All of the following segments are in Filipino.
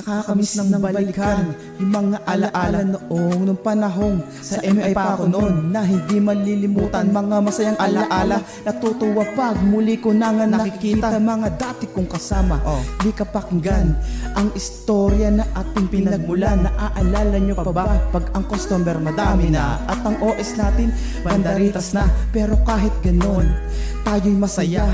Nakakamiss nang balikan yung mga alaala noong nung panahong sa MI pa ako noon, na hindi malilimutan. Mga masayang alaala, natutuwa pag muli ko na nga nakikita mga dati kong kasama. Di ka pakinggan ang istorya na ating pinagmulan. Naaalala nyo pa ba pag ang customer madami na at ang OS natin bandaritas na? Pero kahit ganon, tayo'y masaya.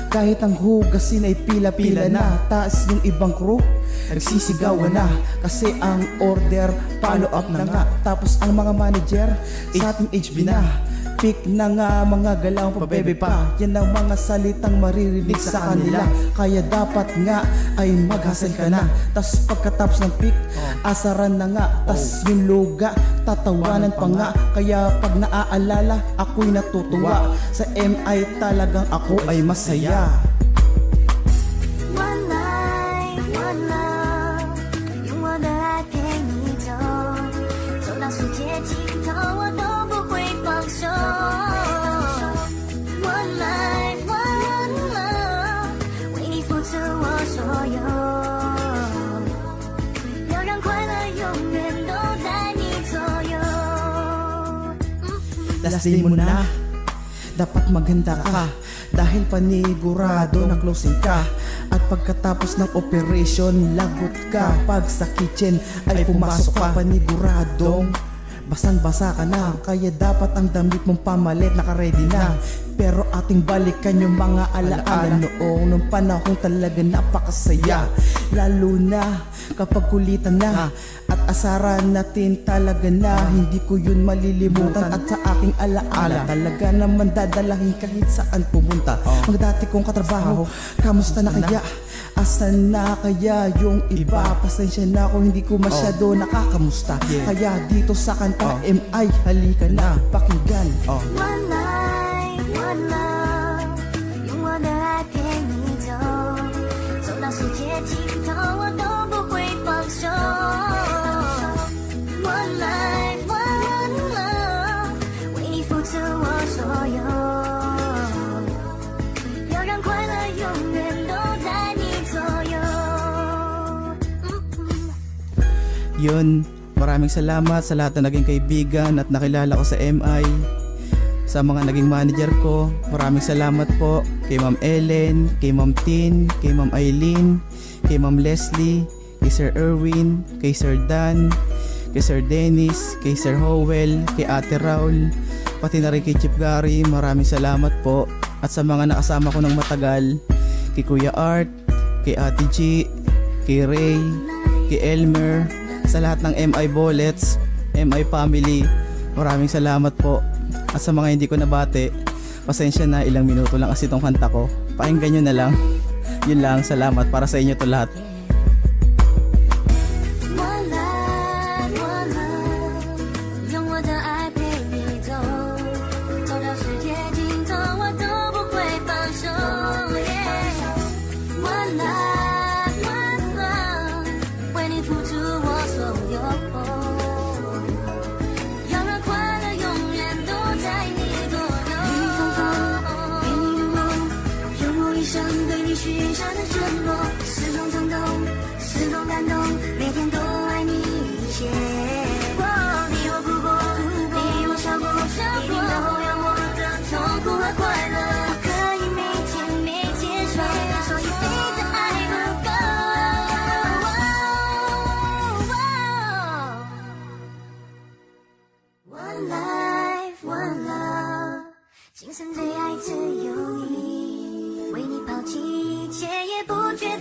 Kahit ang hugasin ay pila-pila na, taas yung ibang crew nagsisigawan na, kasi ang order follow up na nga. Tapos ang mga manager sa ating HB na pick na nga mga galawang pabebe pa. Yan ang mga salitang maririnig sa kanila. Kaya dapat nga ay maghasal ka na. Tas pagkatapos ng pick, asaran na nga. Tas yung luga, tatawanan pa nga. Kaya pag naaalala, ako'y natutuwa. Sa MI talagang ako ay masaya. Last day mo na, dapat maghanda ka, dahil panigurado na closing ka. At pagkatapos ng operation, lagot ka. Pag sa kitchen ay pumasok ka, paniguradong basang-basa ka na. Kaya dapat ang damit mong pamalit naka-ready na. Pero ating balikan yung mga alaala noong nung panahon talaga napakasaya. Lalo na kapag kulitan na at asaran natin talaga na. Hindi ko yun malilimutan at sa aking alaala talaga naman dadalahin kahit saan pumunta. Mga dati kong katrabaho, kamusta na kaya? Asan na kaya yung iba? Pasensya na kung hindi ko masyado nakakamusta. Kaya dito sa kanta MI, halika na, pakinggan. One love，用我的爱陪你走，走到世界尽头，我都不会放手。One life， one love， 为你付出我所有，要让快乐永远都在你左右。Yun, maraming salamat sa lahat na naging kaibigan at nakilala ko sa MI. Sa mga naging manager ko, maraming salamat po kay Ma'am Ellen, kay Ma'am Tin, kay Ma'am Eileen, kay Ma'am Leslie, kay Sir Erwin, kay Sir Dan, kay Sir Dennis, kay Sir Howell, kay Ate Raul, pati na rin kay Chief Gary. Maraming salamat po. At sa mga nakasama ko ng matagal, kay Kuya Art, kay Ate G, kay Ray, kay Elmer, sa lahat ng MI Bullets, MI family, maraming salamat po. At sa mga hindi ko nabate, pasensya na, ilang minuto lang kasi itong kanta ko. Pakinggan nyo na lang. Yun lang, salamat, para sa inyo to lahat. One life， one love， 用我的爱陪你走，走到世界尽头，我都不会放手。One life， one love， 为你付出我所有。许下的承诺，始终冲动，始终感动，每天都爱你一切。你我哭过，你我笑过，一定都有我的痛苦和快乐。我可以每天每天说一辈子爱不够。One life, one love， 今生最爱只有你，为你抛弃一切也不觉